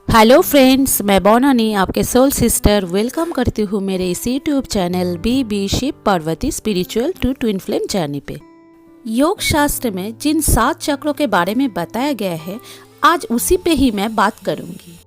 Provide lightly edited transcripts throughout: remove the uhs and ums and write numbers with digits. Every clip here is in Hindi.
हेलो फ्रेंड्स, मैं बोनानी आपके सोल सिस्टर वेलकम करती हूँ मेरे इस YouTube channel B Shiv Parvati spiritual to twin flame journey पे। योग शास्त्र में जिन 7 चक्रों के बारे में बताया गया है, आज उसी पे ही मैं बात करूँगी।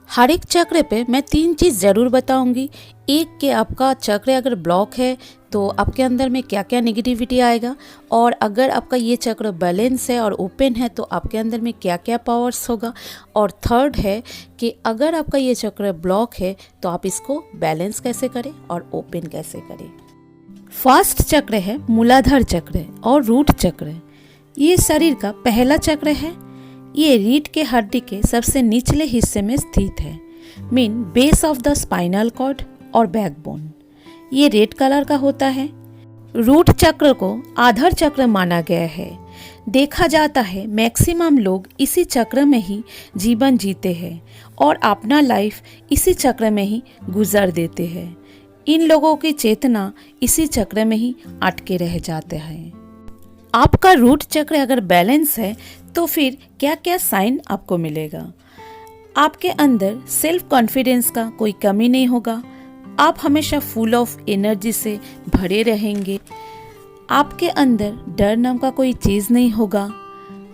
हर एक चक्र पे मैं 3 चीज़ ज़रूर बताऊंगी। एक कि आपका चक्र अगर ब्लॉक है तो आपके अंदर में क्या क्या नेगेटिविटी आएगा, और अगर आपका ये चक्र बैलेंस है और ओपन है तो आपके अंदर में क्या क्या पावर्स होगा। और थर्ड है कि अगर आपका ये चक्र ब्लॉक है तो आप इसको बैलेंस कैसे करें और ओपन कैसे करें। फर्स्ट चक्र है मूलाधार चक्र और रूट चक्र। ये शरीर का पहला चक्र है। ये रीढ़ के हड्डी के सबसे निचले हिस्से में स्थित है, mean base of the spinal cord और बैकबोन। ये रेड कलर का होता है। रूट चक्र को आधार चक्र माना गया है। देखा जाता है मैक्सिमम लोग इसी चक्र में ही जीवन जीते हैं और अपना लाइफ इसी चक्र में ही गुजार देते हैं। इन लोगों की चेतना इसी चक्र में ही अटके रह जाते हैं। आपका रूट चक्र अगर बैलेंस है तो फिर क्या क्या साइन आपको मिलेगा। आपके अंदर सेल्फ कॉन्फिडेंस का कोई कमी नहीं होगा। आप हमेशा फुल ऑफ एनर्जी से भरे रहेंगे। आपके अंदर डर नाम का कोई चीज़ नहीं होगा।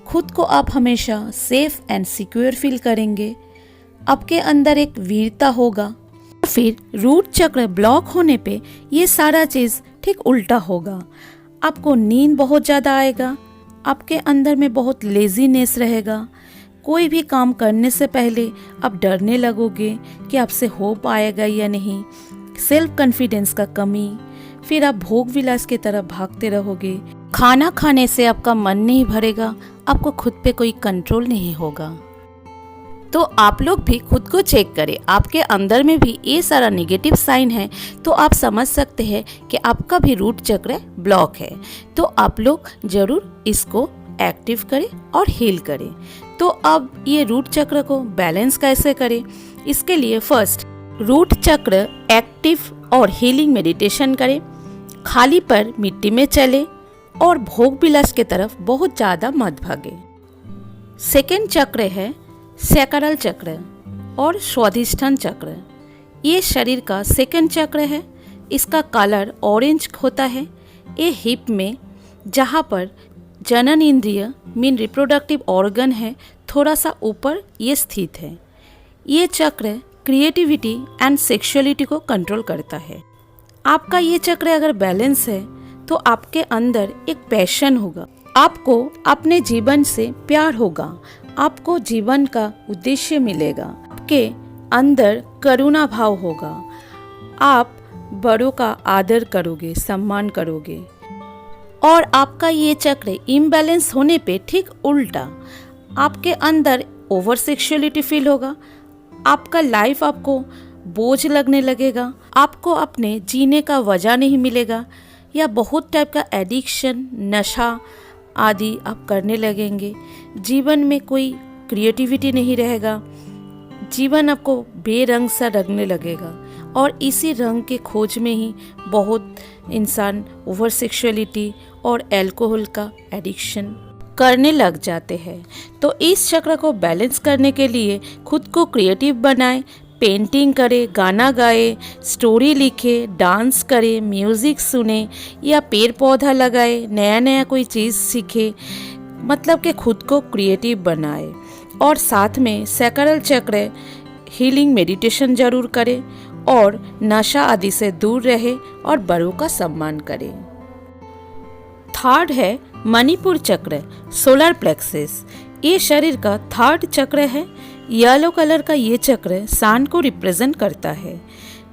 खुद को आप हमेशा सेफ एंड सिक्योर फील करेंगे। आपके अंदर एक वीरता होगा। फिर रूट चक्र ब्लॉक होने पे ये सारा चीज़ ठीक उल्टा होगा। आपको नींद बहुत ज़्यादा आएगा। आपके अंदर में बहुत लेजीनेस रहेगा। कोई भी काम करने से पहले आप डरने लगोगे कि आपसे हो पाएगा या नहीं। सेल्फ कॉन्फिडेंस का कमी। फिर आप भोग विलास की तरफ भागते रहोगे। खाना खाने से आपका मन नहीं भरेगा। आपको खुद पे कोई कंट्रोल नहीं होगा। तो आप लोग भी खुद को चेक करें। आपके अंदर में भी ये सारा नेगेटिव साइन है तो आप समझ सकते हैं कि आपका भी रूट चक्र ब्लॉक है। तो आप लोग जरूर इसको एक्टिव करें और हील करें। तो अब ये रूट चक्र को बैलेंस कैसे करें, इसके लिए फर्स्ट रूट चक्र एक्टिव और हीलिंग मेडिटेशन करें। खाली पर मिट्टी में चले और भोग विलास की तरफ बहुत ज़्यादा मत भागे। सेकेंड चक्र है सैक्रल चक्र और स्वाधिष्ठान चक्र। ये शरीर का सेकंड चक्र है। इसका कलर ऑरेंज होता है। ये हिप में जहाँ पर जनन इंद्रिय मीन रिप्रोडक्टिव ऑर्गन है, थोड़ा सा ऊपर ये स्थित है। ये चक्र क्रिएटिविटी एंड सेक्सुअलिटी को कंट्रोल करता है। आपका ये चक्र अगर बैलेंस है तो आपके अंदर एक पैशन होगा। आपको अपने जीवन से प्यार होगा। आपको जीवन का उद्देश्य मिलेगा। आपके अंदर करुणा भाव होगा। आप बड़ों का आदर करोगे, सम्मान करोगे। और आपका ये चक्र इम्बैलेंस होने पे ठीक उल्टा आपके अंदर ओवर सेक्सुअलिटी फील होगा। आपका लाइफ आपको बोझ लगने लगेगा। आपको अपने जीने का वजह नहीं मिलेगा, या बहुत टाइप का एडिक्शन, नशा आदि आप करने लगेंगे। जीवन में कोई क्रिएटिविटी नहीं रहेगा। जीवन आपको बेरंग सा लगने लगेगा और इसी रंग के खोज में ही बहुत इंसान ओवर सेक्सुअलिटी और अल्कोहल का एडिक्शन करने लग जाते हैं। तो इस चक्र को बैलेंस करने के लिए खुद को क्रिएटिव बनाएं। पेंटिंग करे, गाना गाए, स्टोरी लिखे, डांस करे, म्यूज़िक सुने या पेड़ पौधा लगाए, नया नया कोई चीज़ सीखे। मतलब कि खुद को क्रिएटिव बनाए। और साथ में सैक्रल चक्र हीलिंग मेडिटेशन जरूर करे और नशा आदि से दूर रहे और बड़ों का सम्मान करे। थर्ड है मणिपुर चक्र सोलर प्लेक्सस। ये शरीर का थर्ड चक्र है। येलो कलर का ये चक्र सन को रिप्रेजेंट करता है।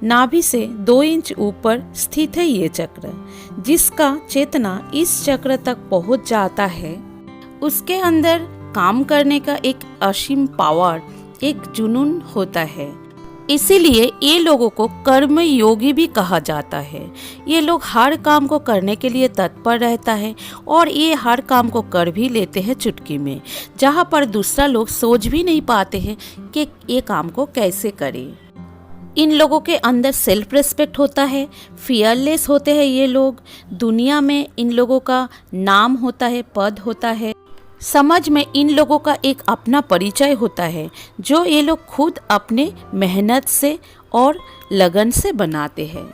नाभि से 2 इंच ऊपर स्थित है ये चक्र। जिसका चेतना इस चक्र तक पहुंच जाता है, उसके अंदर काम करने का एक असीम पावर, एक जुनून होता है। इसीलिए ये लोगों को कर्म योगी भी कहा जाता है। ये लोग हर काम को करने के लिए तत्पर रहता है और ये हर काम को कर भी लेते हैं चुटकी में, जहाँ पर दूसरा लोग सोच भी नहीं पाते हैं कि ये काम को कैसे करें। इन लोगों के अंदर सेल्फ रिस्पेक्ट होता है। फियरलेस होते हैं ये लोग। दुनिया में इन लोगों का नाम होता है, पद होता है। समझ में इन लोगों का एक अपना परिचय होता है जो ये लोग खुद अपने मेहनत से और लगन से बनाते हैं।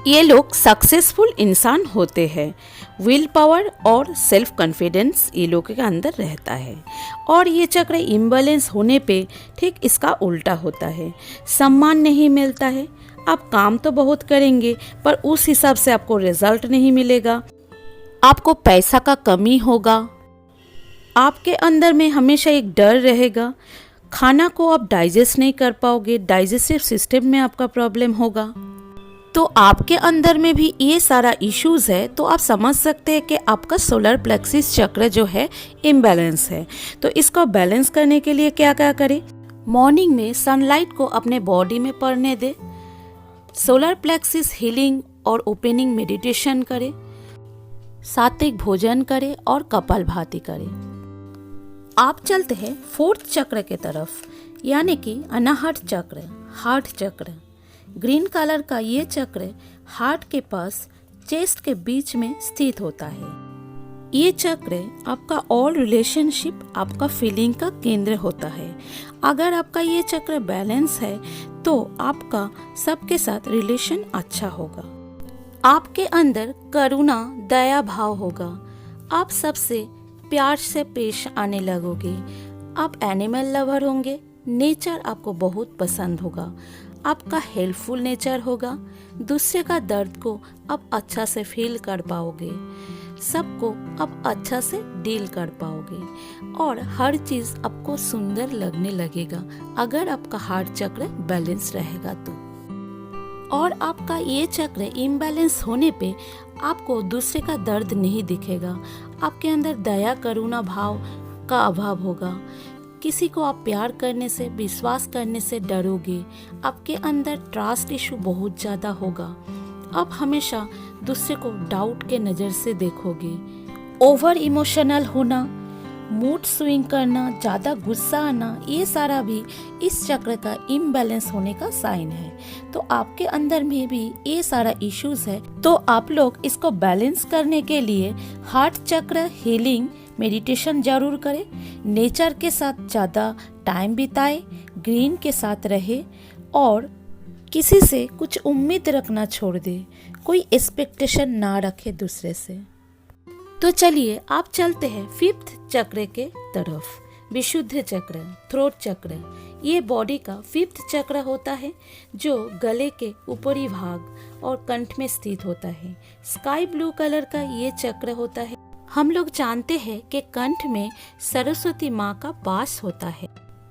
ये लोग सक्सेसफुल इंसान होते हैं। विल पावर और सेल्फ कॉन्फिडेंस ये लोगों के अंदर रहता है। और ये चक्र इम्बैलेंस होने पे ठीक इसका उल्टा होता है। सम्मान नहीं मिलता है। आप काम तो बहुत करेंगे पर उस हिसाब से आपको रिजल्ट नहीं मिलेगा। आपको पैसा का कमी होगा। आपके अंदर में हमेशा एक डर रहेगा। खाना को आप डाइजेस्ट नहीं कर पाओगे। डाइजेस्टिव सिस्टम में आपका प्रॉब्लम होगा। तो आपके अंदर में भी ये सारा इश्यूज है तो आप समझ सकते हैं कि आपका सोलर प्लेक्सिस चक्र जो है इम्बैलेंस है। तो इसको बैलेंस करने के लिए क्या क्या करें? मॉर्निंग में सनलाइट को अपने बॉडी में पड़ने दे। सोलर प्लेक्सिस हीलिंग और ओपनिंग मेडिटेशन करें। सात्विक भोजन करें और कपालभाति करें। आप चलते हैं फोर्थ चक्र के तरफ, यानी कि अनाहत चक्र, हार्ट चक्र। ग्रीन कलर का ये चक्र हार्ट के पास चेस्ट के बीच में स्थित होता है। ये चक्र आपका ऑल रिलेशनशिप, आपका फीलिंग का केंद्र होता है। अगर आपका ये चक्र बैलेंस है तो आपका सबके साथ रिलेशन अच्छा होगा। आपके अंदर करुणा, दया भाव होगा। आप सबसे प्यार से पेश आने लगोगे। आप एनिमल लवर होंगे। नेचर आपको बहुत पसंद होगा। आपका हेल्पफुल नेचर होगा। दूसरे का दर्द को आप अच्छा से फील कर पाओगे। सबको आप अच्छा से डील कर पाओगे और हर चीज़ आपको सुंदर लगने लगेगा अगर आपका हार्ट चक्र बैलेंस रहेगा तो। और आपका ये चक्र इम्बैलेंस होने पे आपको दूसरे का दर्द नहीं दिखेगा। आपके अंदर दया, करुणा भाव का अभाव होगा। किसी को आप प्यार करने से, विश्वास करने से डरोगे। आपके अंदर ट्रस्ट इशू बहुत ज़्यादा होगा। आप हमेशा दूसरे को डाउट के नज़र से देखोगे। ओवर इमोशनल होना, मूड स्विंग करना, ज़्यादा गुस्सा आना, ये सारा भी इस चक्र का इम्बैलेंस होने का साइन है। तो आपके अंदर में भी ये सारा इश्यूज है। तो आप लोग इसको बैलेंस करने के लिए हार्ट चक्र हीलिंग मेडिटेशन जरूर करें। नेचर के साथ ज़्यादा टाइम बिताए, ग्रीन के साथ रहे और किसी से कुछ उम्मीद रखना छोड़ दे। कोई एक्सपेक्टेशन ना रखे दूसरे से। तो चलिए आप चलते हैं फिफ्थ चक्र के तरफ, विशुद्ध चक्र, थ्रोट चक्र। ये बॉडी का फिफ्थ चक्र होता है जो गले के ऊपरी भाग और कंठ में स्थित होता है। स्काई ब्लू कलर का ये चक्र होता है। हम लोग जानते हैं कि कंठ में सरस्वती माँ का वास होता है।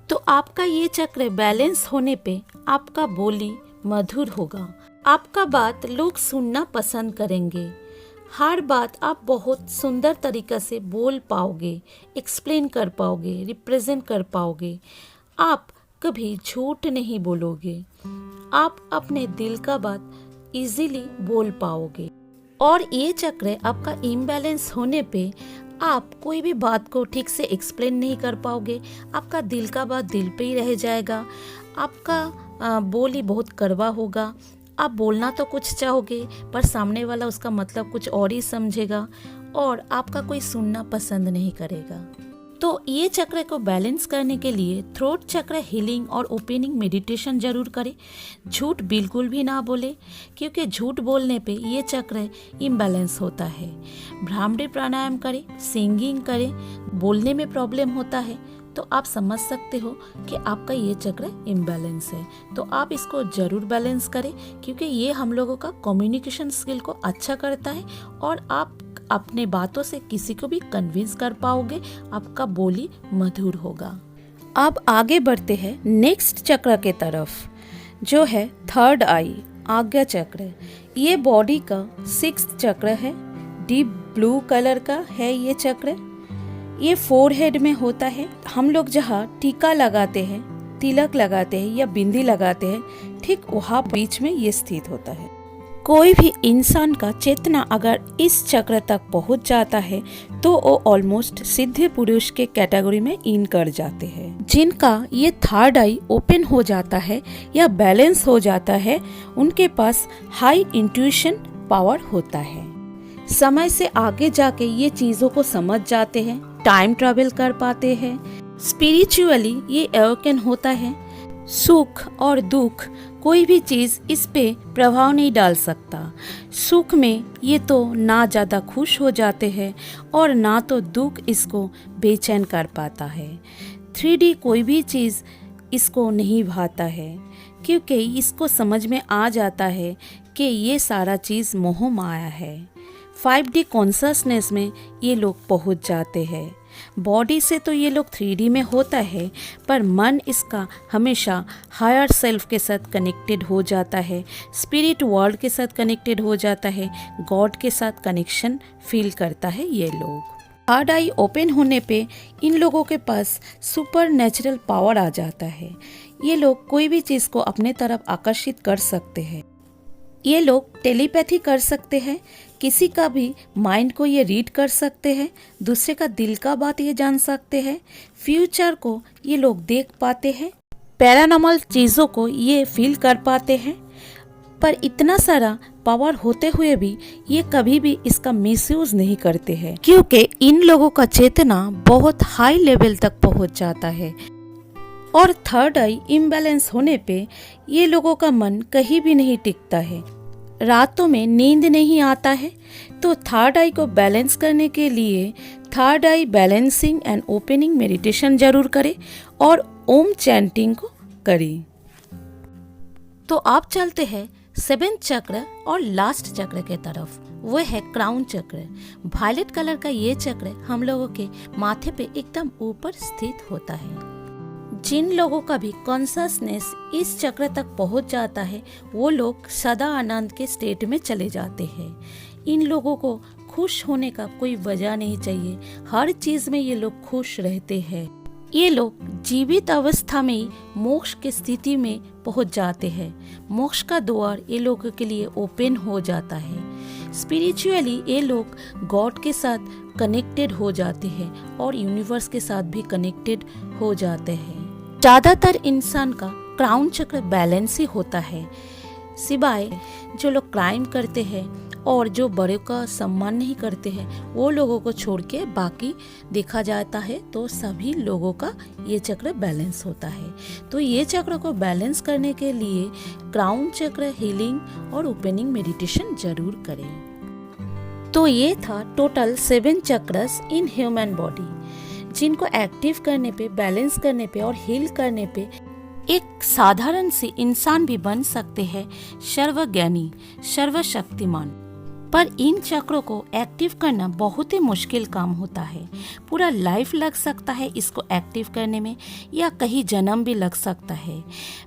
तो आपका ये चक्र बैलेंस होने पे आपका बोली मधुर होगा। आपका बात लोग सुनना पसंद करेंगे। हर बात आप बहुत सुंदर तरीक़ा से बोल पाओगे, एक्सप्लेन कर पाओगे, रिप्रेजेंट कर पाओगे। आप कभी झूठ नहीं बोलोगे। आप अपने दिल का बात इजीली बोल पाओगे। और ये चक्र आपका इम्बैलेंस होने पे आप कोई भी बात को ठीक से एक्सप्लेन नहीं कर पाओगे। आपका दिल का बात दिल पे ही रह जाएगा। आपका बोली बहुत कड़वा होगा। आप बोलना तो कुछ चाहोगे पर सामने वाला उसका मतलब कुछ और ही समझेगा और आपका कोई सुनना पसंद नहीं करेगा। तो ये चक्र को बैलेंस करने के लिए थ्रोट चक्र हीलिंग और ओपनिंग मेडिटेशन जरूर करें। झूठ बिल्कुल भी ना बोले, क्योंकि झूठ बोलने पे ये चक्र इम्बैलेंस होता है। भ्रामरी प्राणायाम करें, सिंगिंग करें। बोलने में प्रॉब्लम होता है तो आप समझ सकते हो कि आपका ये चक्र इम्बैलेंस है। तो आप इसको जरूर बैलेंस करें, क्योंकि ये हम लोगों का कम्युनिकेशन स्किल को अच्छा करता है और आप अपने बातों से किसी को भी कन्विंस कर पाओगे। आपका बोली मधुर होगा। अब आगे बढ़ते हैं नेक्स्ट चक्र के तरफ, जो है थर्ड आई, आज्ञा चक्र। ये बॉडी का सिक्स्थ चक्र है। डीप ब्लू कलर का है ये चक्र। ये फोरहेड में होता है। हम लोग जहाँ टीका लगाते हैं, तिलक लगाते हैं या बिंदी लगाते हैं, ठीक वहाँ बीच में ये स्थित होता है। कोई भी इंसान का चेतना अगर इस चक्र तक पहुंच जाता है तो वो ऑलमोस्ट सिद्ध पुरुष के कैटेगरी में इन कर जाते हैं। जिनका ये थर्ड आई ओपन हो जाता है या बैलेंस हो जाता है, उनके पास हाई इंट्यूशन पावर होता है। समय से आगे जाके ये चीजों को समझ जाते हैं। टाइम ट्रैवल कर पाते हैं। स्पिरिचुअली ये अवेकन होता है। सुख और दुख कोई भी चीज़ इस पे प्रभाव नहीं डाल सकता। सुख में ये तो ना ज़्यादा खुश हो जाते हैं और ना तो दुख इसको बेचैन कर पाता है। 3D कोई भी चीज़ इसको नहीं भाता है, क्योंकि इसको समझ में आ जाता है कि ये सारा चीज़ मोह माया है। 5D कॉन्शसनेस में ये लोग पहुंच जाते हैं। बॉडी से तो ये लोग 3D में होता है, पर मन इसका हमेशा हायर सेल्फ के साथ कनेक्टेड हो जाता है, स्पिरिट वर्ल्ड के साथ कनेक्टेड हो जाता है, गॉड के साथ कनेक्शन फील करता है। ये लोग थर्ड आई ओपन होने पे इन लोगों के पास सुपर नेचुरल पावर आ जाता है। ये लोग कोई भी चीज़ को अपने तरफ आकर्षित कर सकते हैं। ये लोग टेलीपैथी कर सकते हैं, किसी का भी माइंड को ये रीड कर सकते हैं, दूसरे का दिल का बात ये जान सकते हैं, फ्यूचर को ये लोग देख पाते हैं, पैरानॉर्मल चीज़ों को ये फील कर पाते हैं। पर इतना सारा पावर होते हुए भी ये कभी भी इसका मिसयूज नहीं करते हैं, क्योंकि इन लोगों का चेतना बहुत हाई लेवल तक पहुंच जाता है। और थर्ड आई इम्बैलेंस होने पे ये लोगों का मन कहीं भी नहीं टिकता है, रातों में नींद नहीं आता है। तो थर्ड आई को बैलेंस करने के लिए third I balancing and opening meditation जरूर करें और ओम चैंटिंग को करें। तो आप चलते हैं 7th चक्र और लास्ट चक्र के तरफ, वो है क्राउन चक्र। वायलेट कलर का ये चक्र हम लोगों के माथे पे एकदम ऊपर स्थित होता है। जिन लोगों का भी कॉन्शसनेस इस चक्र तक पहुंच जाता है, वो लोग सदा आनंद के स्टेट में चले जाते हैं। इन लोगों को खुश होने का कोई वजह नहीं चाहिए, हर चीज में ये लोग खुश रहते हैं। ये लोग जीवित अवस्था में ही मोक्ष की स्थिति में पहुंच जाते हैं। मोक्ष का द्वार ये लोगों के लिए ओपन हो जाता है। स्पिरिचुअली ये लोग गॉड के साथ कनेक्टेड हो जाते हैं और यूनिवर्स के साथ भी कनेक्टेड हो जाते हैं। ज़्यादातर इंसान का क्राउन चक्र बैलेंस ही होता है, सिवाय जो लोग क्राइम करते हैं और जो बड़े का सम्मान नहीं करते हैं, वो लोगों को छोड़ के बाकी देखा जाता है तो सभी लोगों का ये चक्र बैलेंस होता है। तो ये चक्र को बैलेंस करने के लिए क्राउन चक्र हीलिंग और ओपनिंग मेडिटेशन जरूर करें। तो ये था total 7 chakras in human body, जिनको एक्टिव करने पे, बैलेंस करने पे और हील करने पे एक साधारण सी इंसान भी बन सकते हैं सर्वज्ञानी, सर्वशक्तिमान। पर इन चक्रों को एक्टिव करना बहुत ही मुश्किल काम होता है। पूरा लाइफ लग सकता है इसको एक्टिव करने में, या कहीं जन्म भी लग सकता है।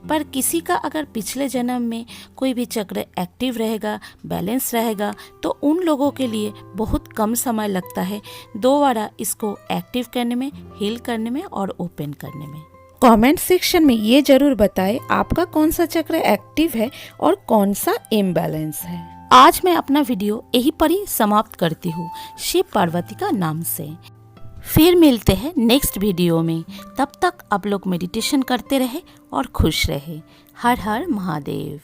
पर किसी का अगर पिछले जन्म में कोई भी चक्र एक्टिव रहेगा, बैलेंस रहेगा, तो उन लोगों के लिए बहुत कम समय लगता है दोबारा इसको एक्टिव करने में, हील करने में और ओपन करने में। कमेंट सेक्शन में ये जरूर बताएं आपका कौन सा चक्र एक्टिव है और कौन सा इम्बैलेंस है। आज मैं अपना वीडियो यहीं पर ही समाप्त करती हूँ, शिव पार्वती का नाम से। फिर मिलते हैं नेक्स्ट वीडियो में। तब तक आप लोग मेडिटेशन करते रहे और खुश रहे। हर हर महादेव।